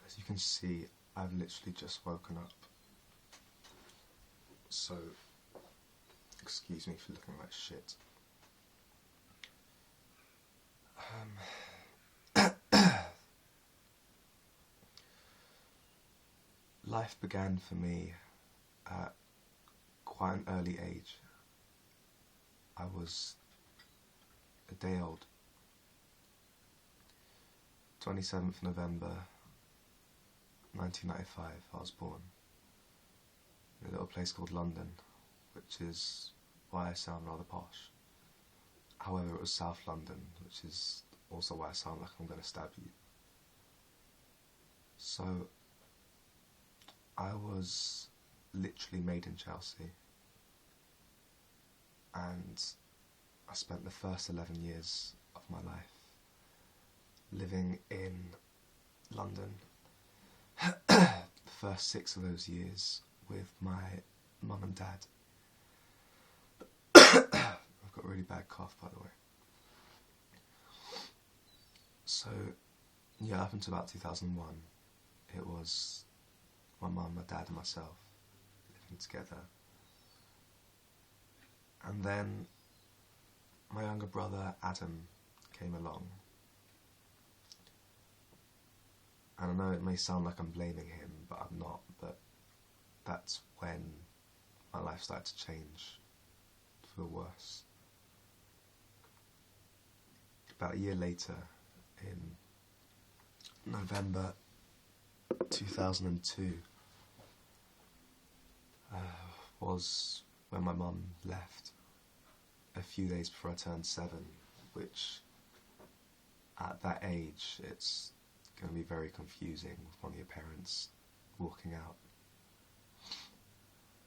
As you can see, I've literally just woken up, so excuse me for looking like shit. Life began for me at quite an early age. I was a day old. 27th November 1995 I was born in a little place called London, which is why I sound rather posh. However, it was South London, which is also why I sound like I'm going to stab you. So, I was literally made in Chelsea, and I spent the first 11 years of my life living in London. The first 6 of those years with my mum and dad. I've got a really bad cough, by the way. So, yeah, up until about 2001, it was my mum, my dad and myself living together. And then my younger brother Adam came along. And I know it may sound like I'm blaming him, but I'm not. But that's when my life started to change for the worse. About a year later, in November 2002, was when my mum left, a few days before I turned 7, which at that age it's going to be very confusing with one of your parents walking out.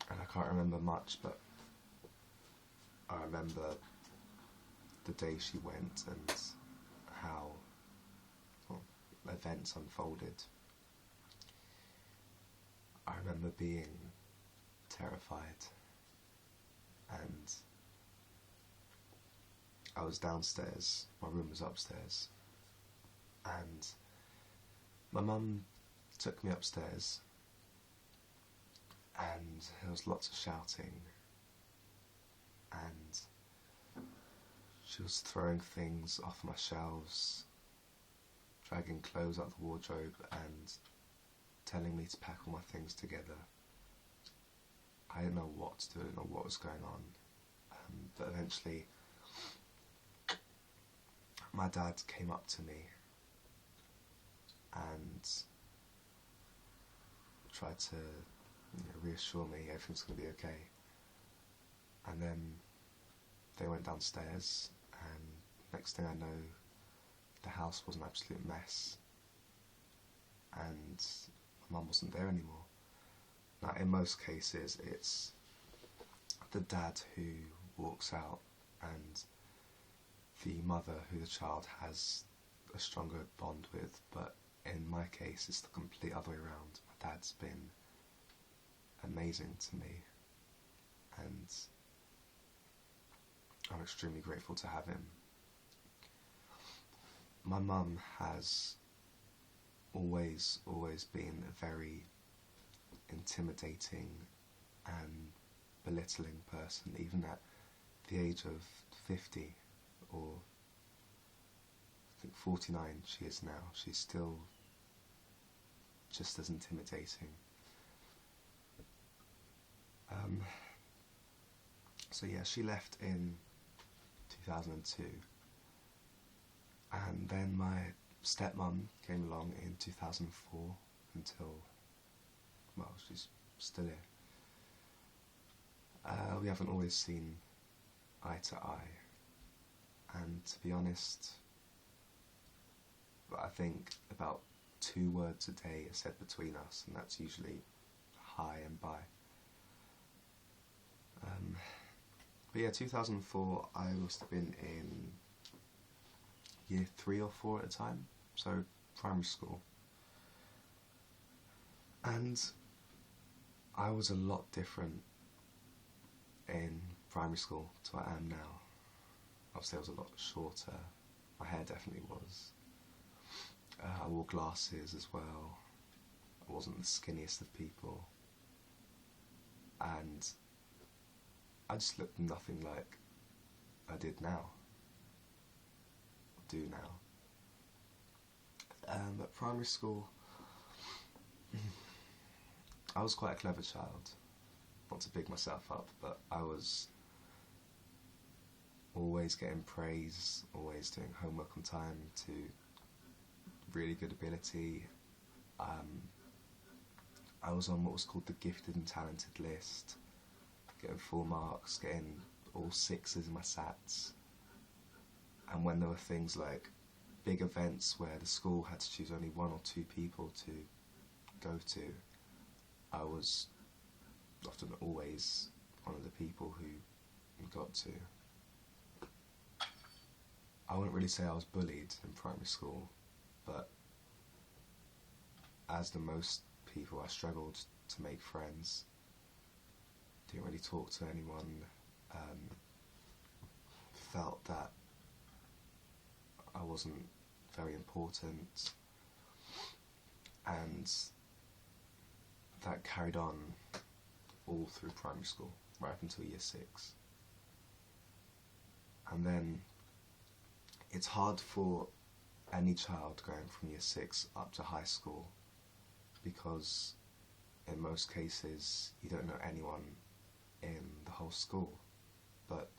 And I can't remember much, but I remember the day she went and how events unfolded. I remember being terrified, and I was downstairs, my room was upstairs, and my mum took me upstairs, and there was lots of shouting, and she was throwing things off my shelves, dragging clothes out the wardrobe and telling me to pack all my things together. I didn't know what to do, I didn't know what was going on, but eventually my dad came up to me and tried to reassure me everything's going to be okay. And then they went downstairs, and next thing I know, the house was an absolute mess, and my mum wasn't there anymore. Now, in most cases, it's the dad who walks out and the mother who the child has a stronger bond with, but in my case, it's the complete other way around. My dad's been amazing to me, and I'm extremely grateful to have him. My mum has always been a very intimidating and belittling person, even at the age of 50 or I think 49 she is now. She's still just as intimidating. So yeah, she left in 2002, and then my stepmom came along in 2004 until, well, she's still here. We haven't always seen eye to eye, and to be honest, I think about 2 words a day are said between us, and that's usually hi and bye. But yeah, 2004, I must have been in year 3 or 4 at the time, so primary school. And I was a lot different in primary school to what I am now. Obviously I was a lot shorter, my hair definitely was. I wore glasses as well, wasn't the skinniest of people, and I just looked nothing like I did now, do now. At primary school, I was quite a clever child, not to big myself up, but I was always getting praise, always doing homework on time to really good ability. I was on what was called the gifted and talented list, getting full marks, getting all sixes in my SATs. And when there were things like big events where the school had to choose only one or two people to go to, I was often always one of the people who got to. I wouldn't really say I was bullied in primary school, but as the most people, I struggled to make friends. Didn't really talk to anyone. Felt that I wasn't very important, and that carried on all through primary school, right up until year 6. And then it's hard for any child going from year 6 up to high school, because in most cases you don't know anyone in the whole school. But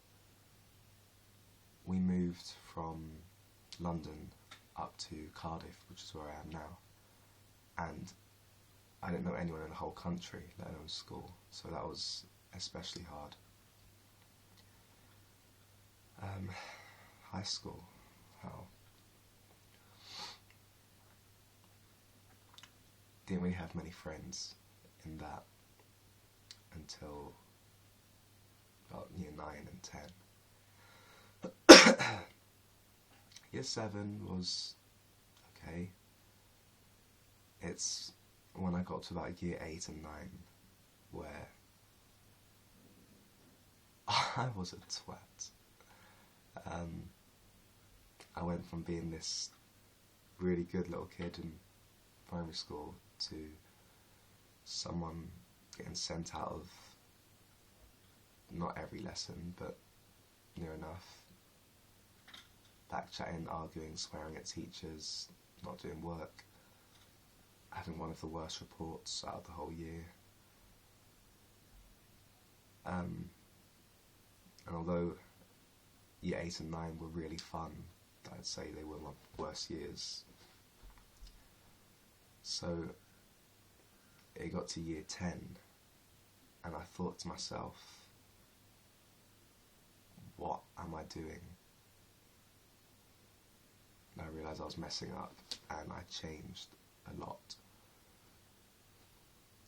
we moved from London up to Cardiff, which is where I am now, and I didn't know anyone in the whole country, let alone school, so that was especially hard. High school, how? Didn't really have many friends in that until about year 9 and 10. Year 7 was okay. It's when I got to about year 8 and 9 where I was a twat. I went from being this really good little kid in primary school to someone getting sent out of not every lesson, but near enough. Backchatting, arguing, swearing at teachers, not doing work, having one of the worst reports out of the whole year. And although year 8 and 9 were really fun, I'd say they were my worst years. So it got to year 10 and I thought to myself, what am I doing? And I realised I was messing up, and I changed a lot.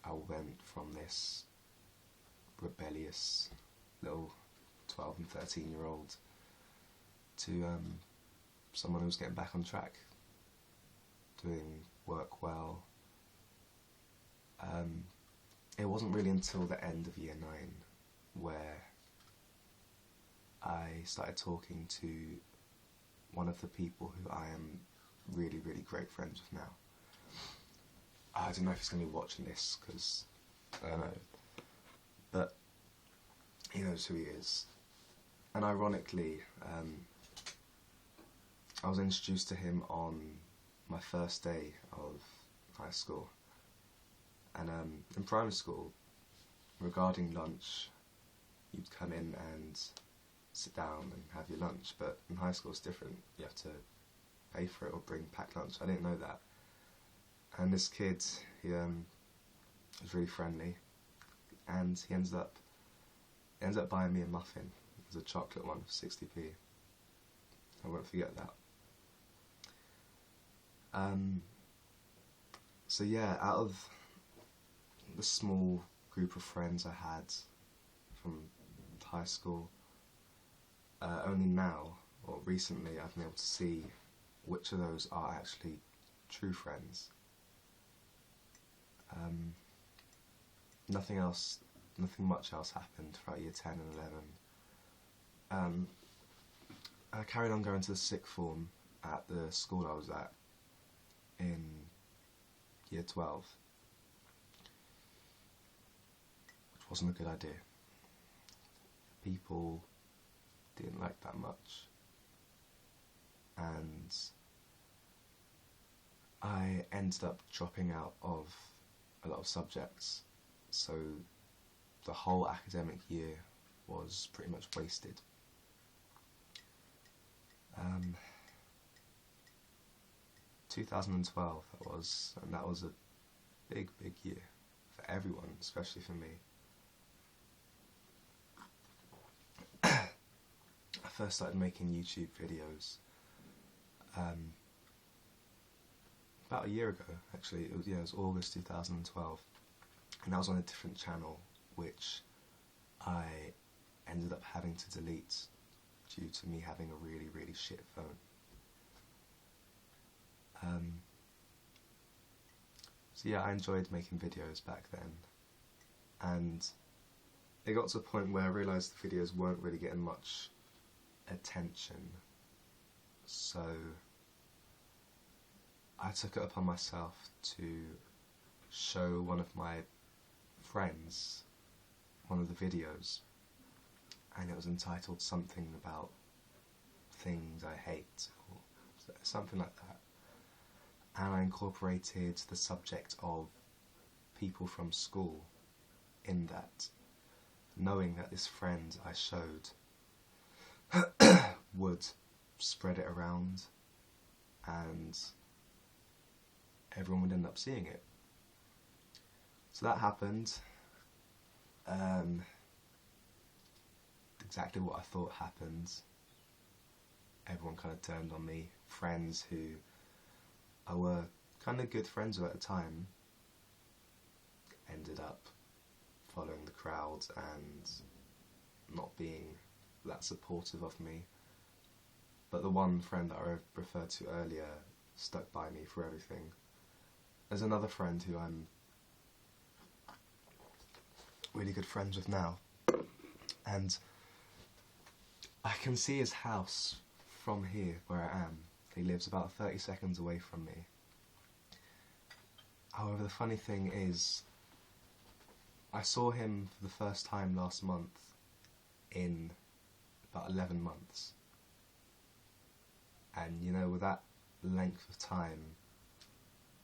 I went from this rebellious little 12 and 13-year-old to someone who was getting back on track, doing work well. It wasn't really until the end of year 9 where I started talking to one of the people who I am really, really great friends with now. I don't know if he's going to be watching this, because I don't know, but he knows who he is. And ironically, I was introduced to him on my first day of high school. And in primary school, regarding lunch, you'd come in and sit down and have your lunch, but in high school it's different. You have to pay for it or bring packed lunch. I didn't know that. And this kid, he was really friendly, and he ends up buying me a muffin. It was a chocolate one for 60p. I won't forget that. So yeah, out of the small group of friends I had from high school, only now, or recently, I've been able to see which of those are actually true friends. Nothing much else happened throughout year 10 and 11. I carried on going to the sixth form at the school I was at in year 12, which wasn't a good idea. People didn't like that much, and I ended up dropping out of a lot of subjects, so the whole academic year was pretty much wasted. 2012 that was, and that was a big year for everyone, especially for me. I first started making YouTube videos about a year ago, actually. It was August 2012, and I was on a different channel, which I ended up having to delete due to me having a really shit phone. So yeah, I enjoyed making videos back then, and it got to a point where I realised the videos weren't really getting much attention, so I took it upon myself to show one of my friends one of the videos, and it was entitled something about things I hate, or something like that, and I incorporated the subject of people from school in that, knowing that this friend I showed would spread it around and everyone would end up seeing it. So that happened. Exactly what I thought happened. Everyone kind of turned on me. Friends who I were kind of good friends with at the time ended up following the crowd and not being that supportive of me. But the one friend that I referred to earlier stuck by me for everything. There's another friend who I'm really good friends with now, and I can see his house from here where I am. He lives about 30 seconds away from me. However, the funny thing is, I saw him for the first time last month in about 11 months. And you know, with that length of time,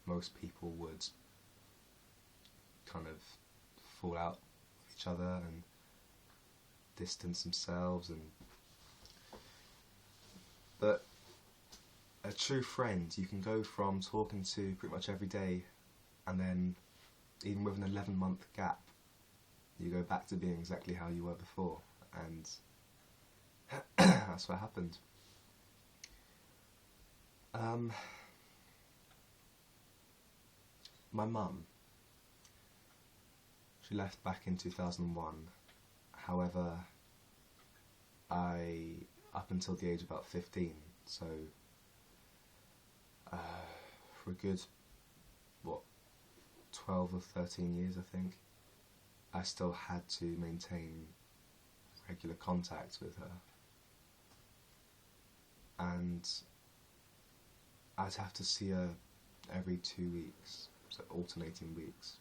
most people would kind of fall out with each other and distance themselves, but a true friend, you can go from talking to pretty much every day, and then even with an 11-month gap, you go back to being exactly how you were before, and that's what happened. My mum, she left back in 2001. However, up until the age of about 15, so for a good, 12 or 13 years I think, I still had to maintain regular contact with her. And I'd have to see her every 2 weeks, so alternating weeks.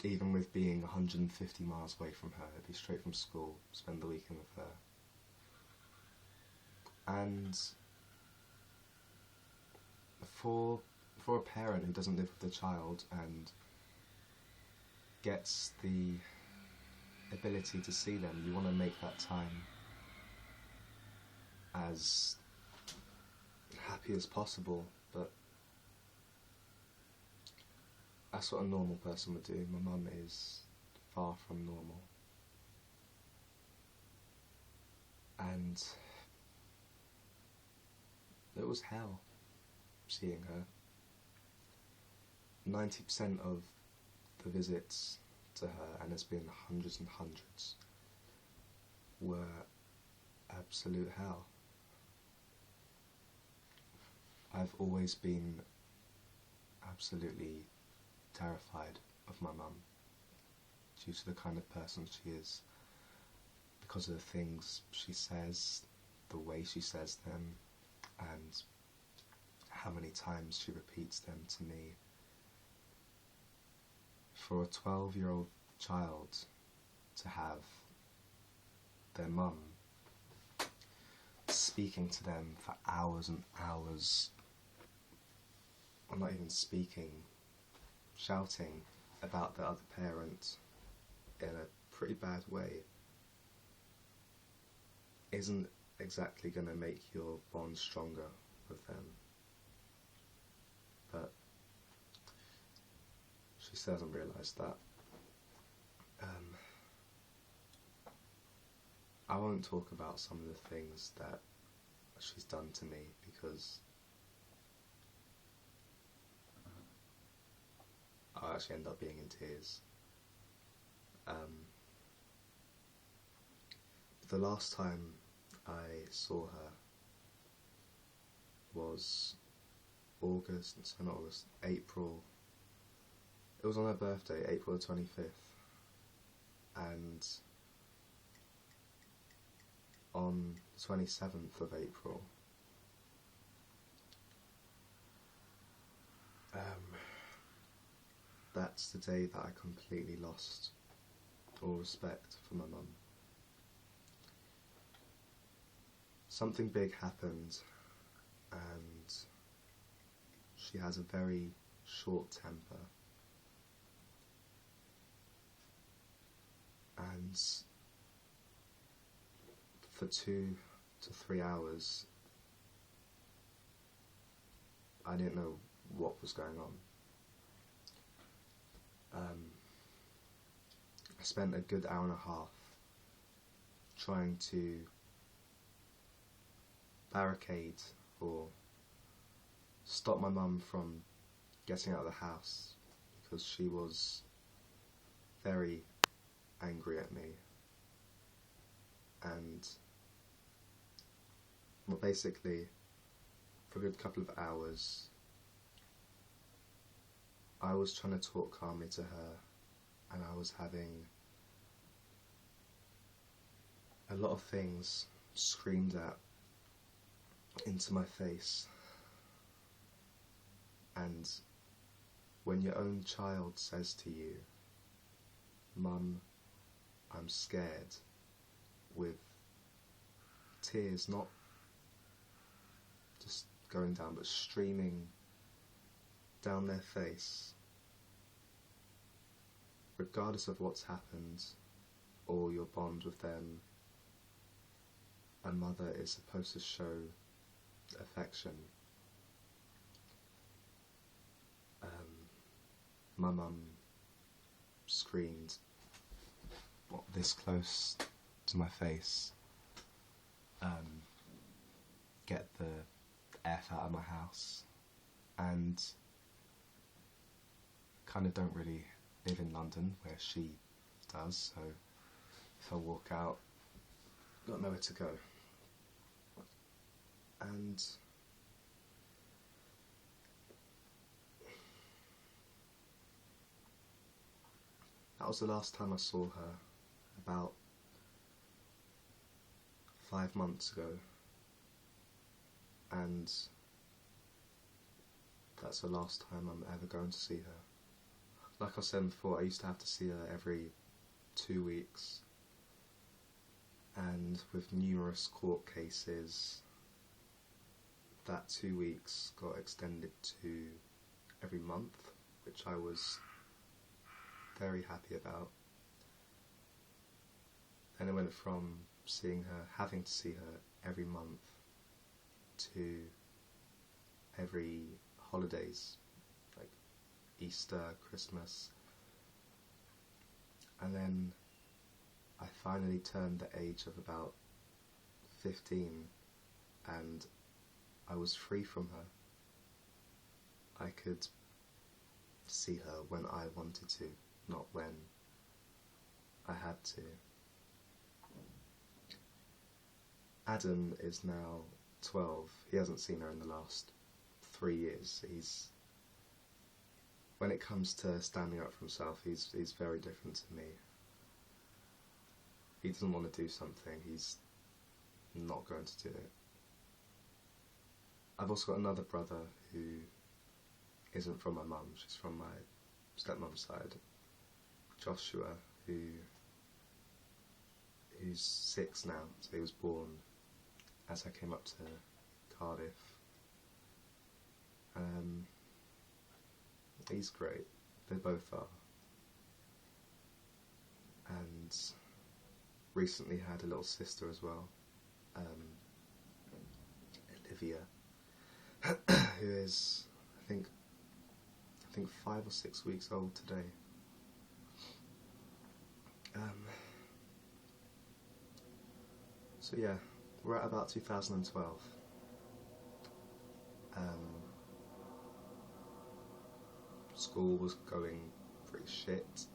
Even with being 150 miles away from her, I'd be straight from school, spend the weekend with her. And for a parent who doesn't live with a child and gets the ability to see them, you want to make that time as happy as possible, but that's what a normal person would do. My mum is far from normal. And it was hell seeing her. 90% of the visits to her, and it's been hundreds and hundreds, were absolute hell. I've always been absolutely terrified of my mum due to the kind of person she is, because of the things she says, the way she says them, and how many times she repeats them to me. for a 12-year-old child to have their mum speaking to them for hours and hours, or not even speaking, shouting about the other parent in a pretty bad way, isn't exactly going to make your bond stronger with them. But she still hasn't realised that. I won't talk about some of the things that she's done to me because I'll actually end up being in tears. The last time I saw her was April. It was on her birthday, April the 25th, and on the 27th of April, that's the day that I completely lost all respect for my mum. Something big happened, and she has a very short temper, and for 2 to 3 hours I didn't know what was going on. I spent a good hour and a half trying to barricade or stop my mum from getting out of the house because she was very angry at me. And well, basically for a good couple of hours I was trying to talk calmly to her, and I was having a lot of things screamed at into my face. And when your own child says to you, "Mum, I'm scared," with tears not just going down but streaming down their face, regardless of what's happened or your bond with them, a mother is supposed to show affection. My mum screamed this close to my face, "Get the F out of my house," and kind of don't really live in London where she does, so if I walk out, got nowhere to go. And that was the last time I saw her, about 5 months ago, and that's the last time I'm ever going to see her. Like I said before, I used to have to see her every 2 weeks, and with numerous court cases, that 2 weeks got extended to every month, which I was very happy about. And it went from having to see her every month to every holidays, like Easter, Christmas. And then I finally turned the age of about 15 and I was free from her. I could see her when I wanted to, not when I had to. Adam is now 12. He hasn't seen her in the last 3 years. When it comes to standing up for himself, he's very different to me. He doesn't want to do something, he's not going to do it. I've also got another brother who isn't from my mum, she's from my stepmum's side, Joshua, who's 6 now, so he was born as I came up to Cardiff. He's great, they both are, and recently had a little sister as well, Olivia, who is I think 5 or 6 weeks old today. So yeah, we're at about 2012. School was going pretty shit.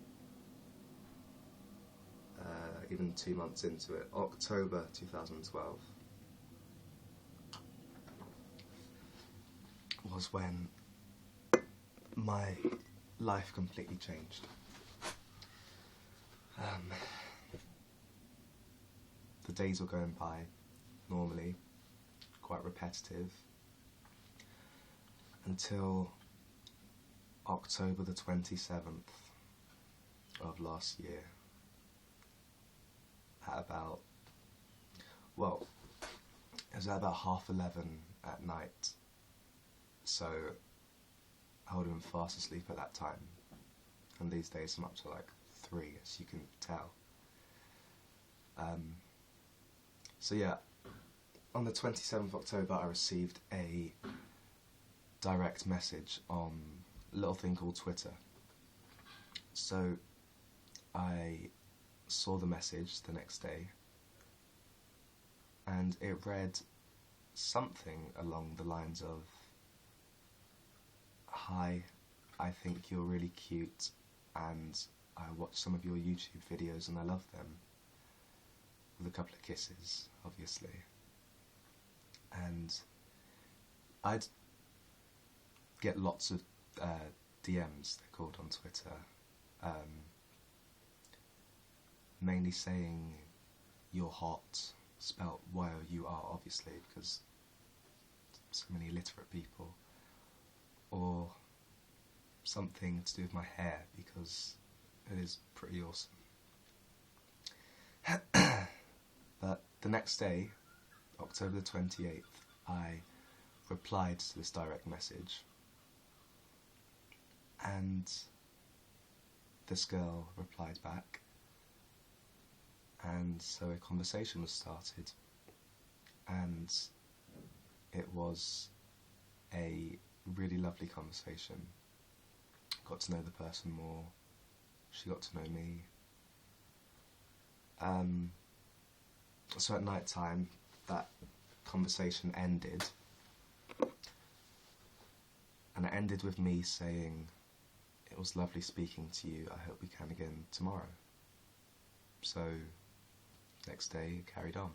Even 2 months into it, October 2012 was when my life completely changed. The days were going by normally, quite repetitive, until October the 27th of last year, at about, well, it was at about 11:30 at night, so I would have been fast asleep at that time, and these days I'm up to like 3, as you can tell. So yeah, on the 27th of October I received a direct message on a little thing called Twitter. So I saw the message the next day, and it read something along the lines of, "Hi, I think you're really cute, and I watched some of your YouTube videos and I love them," with a couple of kisses, obviously. And I'd get lots of DMs, they're called on Twitter, mainly saying "you're hot," spelt Y-O-U-R, obviously, because so many illiterate people, or something to do with my hair, because it is pretty awesome. But the next day, October the 28th, I replied to this direct message, and this girl replied back, and so a conversation was started, and it was a really lovely conversation. Got to know the person more, she got to know me. So at night time, that conversation ended, and it ended with me saying, "It was lovely speaking to you, I hope we can again tomorrow." So next day carried on,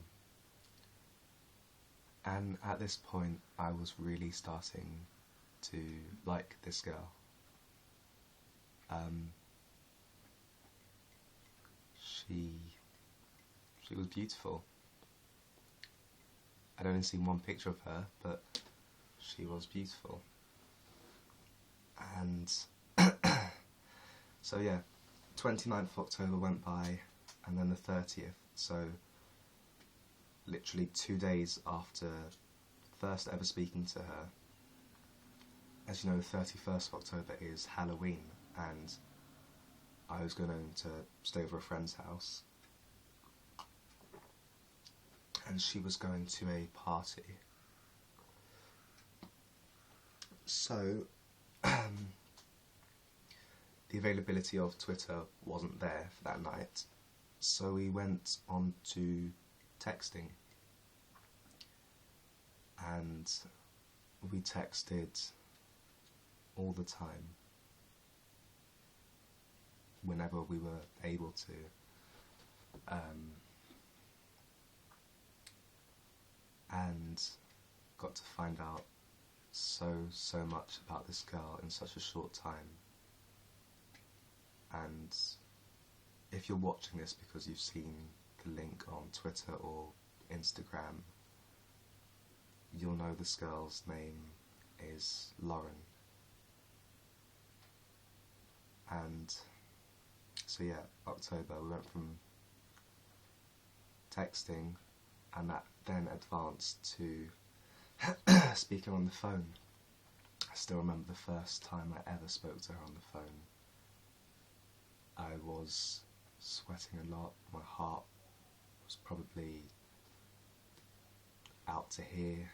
and at this point I was really starting to like this girl. She was beautiful. I'd only seen one picture of her, but she was beautiful. And so yeah, 29th of October went by, and then the 30th, so literally 2 days after first ever speaking to her. As you know, the 31st of October is Halloween, and I was going to stay over a friend's house, and she was going to a party. So the availability of Twitter wasn't there for that night, so we went on to texting, and we texted all the time whenever we were able to. And got to find out so much about this girl in such a short time. And if you're watching this because you've seen the link on Twitter or Instagram, you'll know this girl's name is Lauren. And So yeah, October, we went from texting, and that then advanced to speaking on the phone. I still remember the first time I ever spoke to her on the phone. I was sweating a lot, my heart was probably out to here,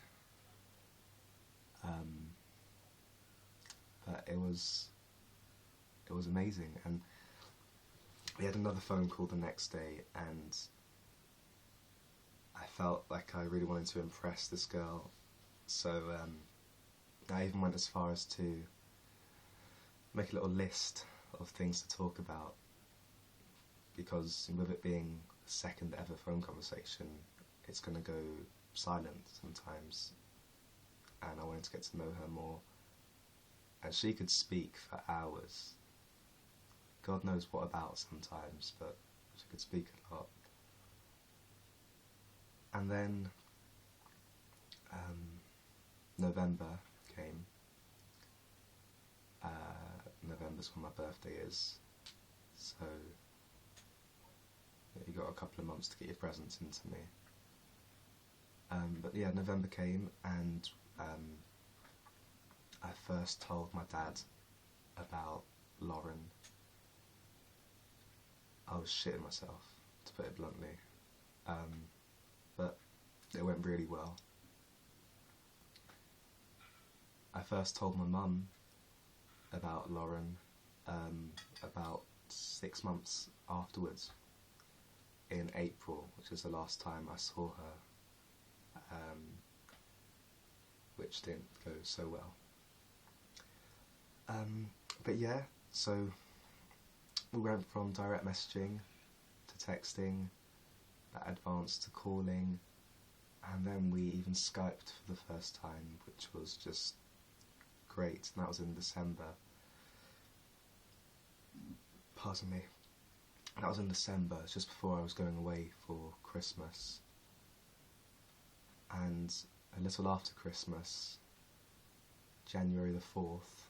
but it was amazing. And we had another phone call the next day, and I felt like I really wanted to impress this girl, so I even went as far as to make a little list of things to talk about, because with it being the second ever phone conversation, it's going to go silent sometimes, and I wanted to get to know her more. And she could speak for hours, God knows what about sometimes, but she could speak a lot. And then November came. November's when my birthday is, so you got a couple of months to get your presents into me. But yeah, November came, and I first told my dad about Lauren. I was shitting myself, to put it bluntly, but it went really well. I first told my mum about Lauren about 6 months afterwards, in April, which is the last time I saw her, which didn't go so well. But yeah, so we went from direct messaging to texting, that advanced to calling, and then we even Skyped for the first time, which was just great, and that was in December. Pardon me. That was in December, just before I was going away for Christmas. And a little after Christmas, January the 4th,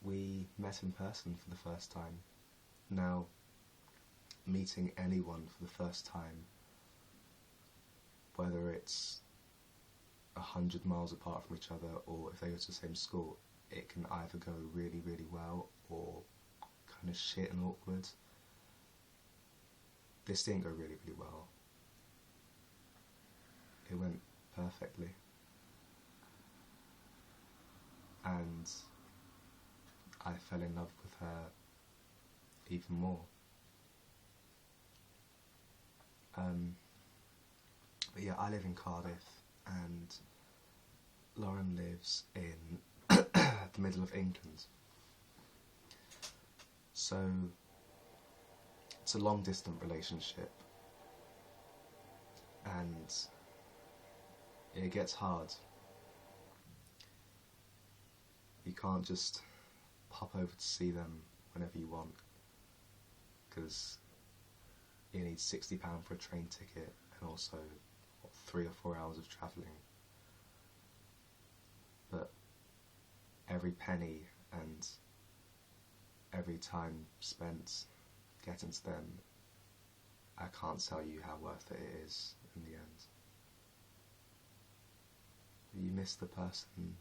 we met in person for the first time. Now, meeting anyone for the first time, whether it's 100 miles apart from each other or if they go to the same school, it can either go really, really well or kind of shit and awkward. This didn't go really, really well. It went perfectly. And I fell in love with her even more. But yeah, I live in Cardiff, and Lauren lives in the middle of England. So it's a long distance relationship, and it gets hard. You can't just pop over to see them whenever you want, because you need £60 for a train ticket and also 3 or 4 hours of travelling. But every penny and every time spent getting to them, I can't tell you how worth it is in the end. You miss the person.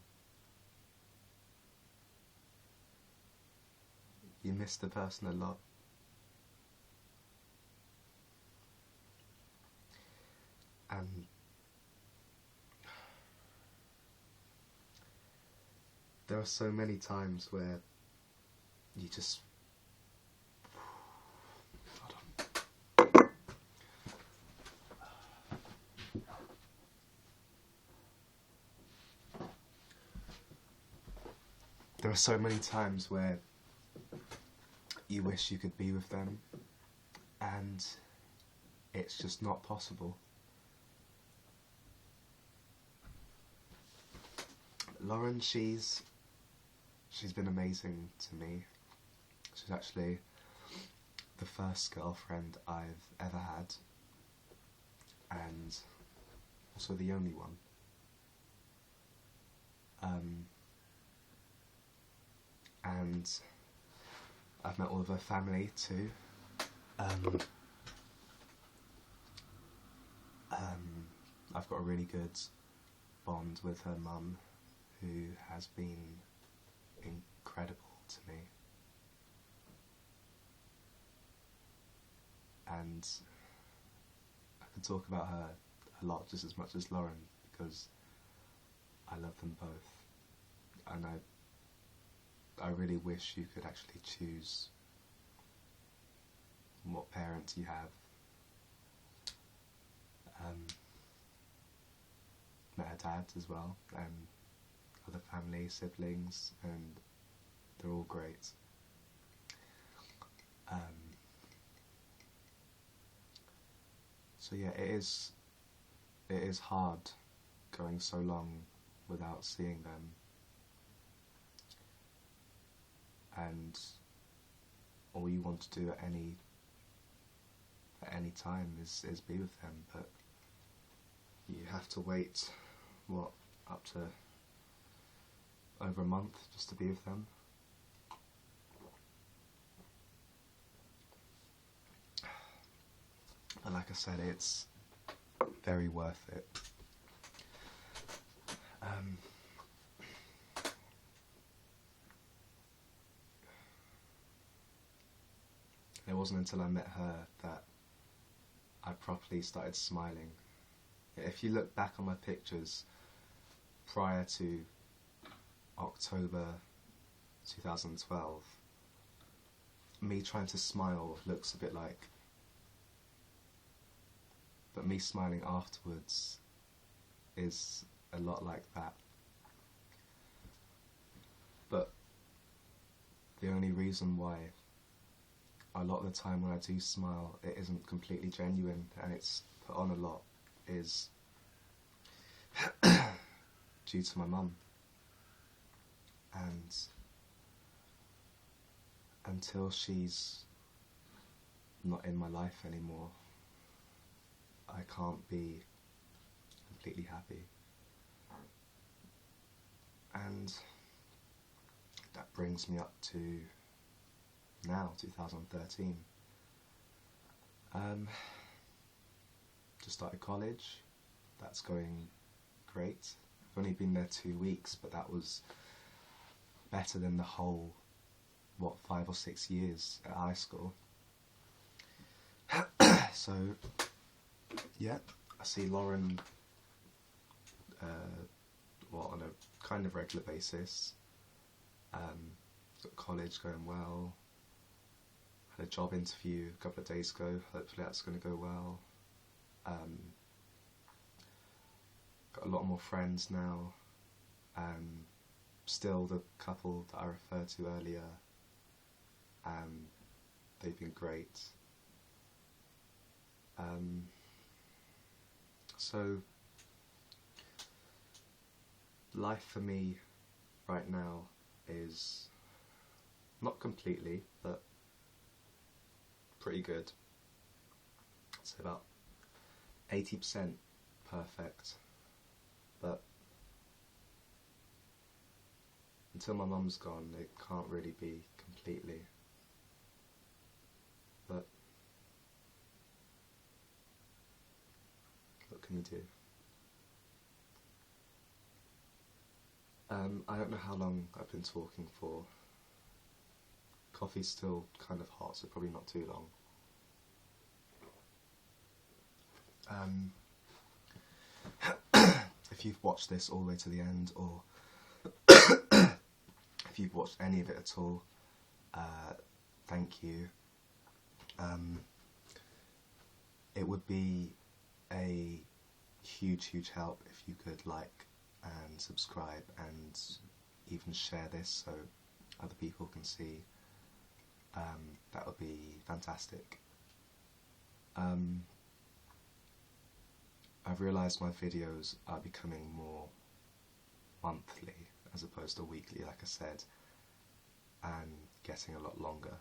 You miss the person a lot. And there are so many times where you just... Hold on. There are so many times where you wish you could be with them, and it's just not possible. Lauren, she's been amazing to me. She's actually the first girlfriend I've ever had, and also the only one. And I've met all of her family too. Um, I've got a really good bond with her mum, who has been incredible to me. And I could talk about her a lot, just as much as Lauren, because I love them both. And I really wish you could actually choose what parents you have. Met her dad as well, and other family, siblings, and they're all great. So yeah, it is hard going so long without seeing them, and all you want to do at any time is be with them, but you have to wait, what, up to over a month just to be with them. But like I said, it's very worth it. It wasn't until I met her that I properly started smiling. If you look back on my pictures prior to October 2012, me trying to smile looks a bit like, but me smiling afterwards is a lot like that. But the only reason why a lot of the time when I do smile it isn't completely genuine and it's put on a lot is due to my mum. And until she's not in my life anymore, I can't be completely happy. And that brings me up to now, 2013. Just started college. That's going great. I've only been there 2 weeks, but that was better than the whole, 5 or 6 years at high school. So, yeah, I see Lauren on a kind of regular basis. Got college going well. Had a job interview a couple of days ago. Hopefully that's going to go well. Got a lot more friends now. Still the couple that I referred to earlier. They've been great. So life for me right now is not completely, but pretty good. It's about 80% perfect, but until my mum's gone it can't really be completely. But what can you do? I don't know how long I've been talking for. Coffee's still kind of hot, so probably not too long. If you've watched this all the way to the end, or if you've watched any of it at all, thank you. It would be a huge help if you could like and subscribe and even share this so other people can see. That would be fantastic. I've realised my videos are becoming more monthly as opposed to weekly, like I said, and getting a lot longer.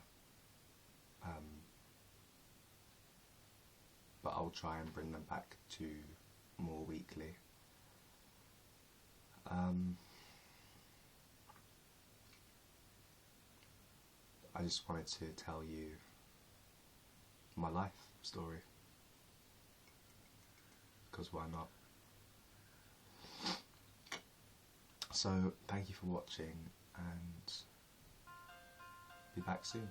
But I'll try and bring them back to more weekly. I just wanted to tell you my life story, because why not? So thank you for watching, and be back soon.